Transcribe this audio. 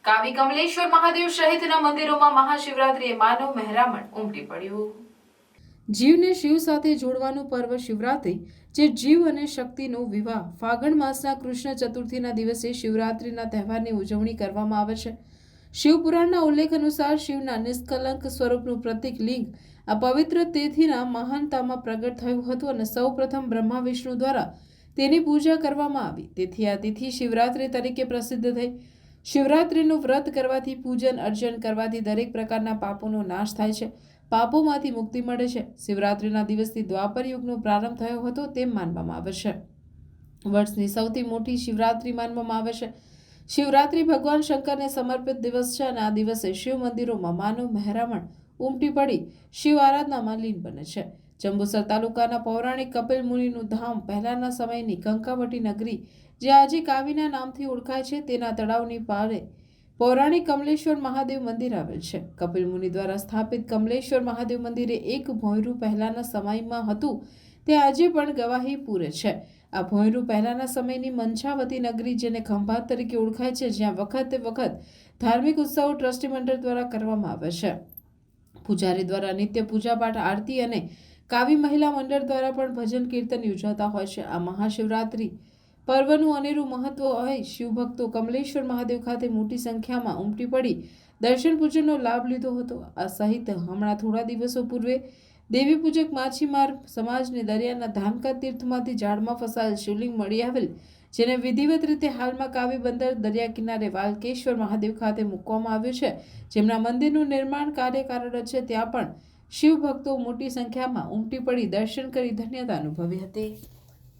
કાવી કમલેશ્વર મહાદેવ સહિતના મંદિરોમાં મહાશિવરાત્રીએ માનવ મહેરામણ ઉમટી પડ્યું। જીવને શિવ સાથે જોડવાનું પર્વ શિવરાત્રી, જે જીવ અને શક્તિનો વિવાહ ફાગણ માસના કૃષ્ણ ચતુર્થીના દિવસે શિવરાત્રીના તહેવારની ઉજવણી કરવામાં આવે છે। શિવપુરાણના ઉલ્લેખ અનુસાર શિવના નિષ્કલંક સ્વરૂપનું પ્રતીક લિંગ આ પવિત્ર તિથિના મહાનતામાં પ્રગટ થયું હતું અને સૌપ્રથમ બ્રહ્મા વિષ્ણુ દ્વારા તેની પૂજા કરવામાં આવી। તેથી આ તિથિ શિવરાત્રી તરીકે પ્રસિદ્ધ થઈ। શિવરાત્રીનું વ્રત કરવાથી, પૂજન અર્ચન કરવાથી દરેક પ્રકારના પાપોનો નાશ થાય છે, પાપોમાંથી મુક્તિ મળે છે। શિવરાત્રીના દિવસથી દ્વાપર યુગનો પ્રારંભ થયો હતો તેમ માનવામાં આવે છે। વર્ષની સૌથી મોટી શિવરાત્રી માનવામાં આવે છે। શિવરાત્રી ભગવાન શંકરને સમર્પિત દિવસ છે અને આ દિવસે શિવ મંદિરોમાં માનવ મહેરામણ ઉમટી પડી શિવ આરાધનામાં લીન બને છે। જંબુસર તાલુકાના પૌરાણિક કપિલ મુનિનું ધામ, પહેલાના સમયની કંકાવટી નગરી, જે આજે કાવીના નામથી ઓળખાય છે, તેના તળાવની પાળે પૌરાણિક કમલેશ્વર મહાદેવ મંદિર આવેલ છે। કપિલ મુનિ દ્વારા સ્થાપિત કમલેશ્વર મહાદેવ મંદિરે એક ભોંયરું પહેલાના સમયમાં હતું તે આજે પણ ગવાહી પૂરે છે। આ ભોંયરું પહેલાના સમયની મંછાવતી નગરી, જેને ખંભાત તરીકે ઓળખાય છે, જ્યાં વખતે વખત ધાર્મિક ઉત્સવો ટ્રસ્ટી મંડળ દ્વારા કરવામાં આવે છે। પૂજારી દ્વારા નિત્ય પૂજાપાઠ, આરતી અને કાવી મહિલા મંડળ દ્વારા પણ ભજન કીર્તન યોજાતા હોય છે। આ મહાશિવરાત્રી પર્વનું અનેરું મહત્વ હોય શિવભક્તો કમલેશ્વર મહાદેવ ખાતે મોટી સંખ્યામાં ઉમટી પડી દર્શન પૂજનનો લાભ લીધો હતો। આ સહિત હમણાં થોડા દિવસો પૂર્વે દેવી પૂજક માછીમાર સમાજને દરિયાના ધાનકા તીર્થમાંથી જાળમાં ફસાયેલ શિવલિંગ મળી આવેલ, જેને વિધિવત રીતે હાલમાં કાવી બંદર દરિયા કિનારે વાલકેશ્વર મહાદેવ ખાતે મૂકવામાં આવ્યું છે, જેમના મંદિરનું નિર્માણ કાર્ય કાર્યરત છે। ત્યાં પણ શિવ ભક્તો મોટી સંખ્યામાં ઉમટી પડી દર્શન કરી ધન્યતા અનુભવી હતી।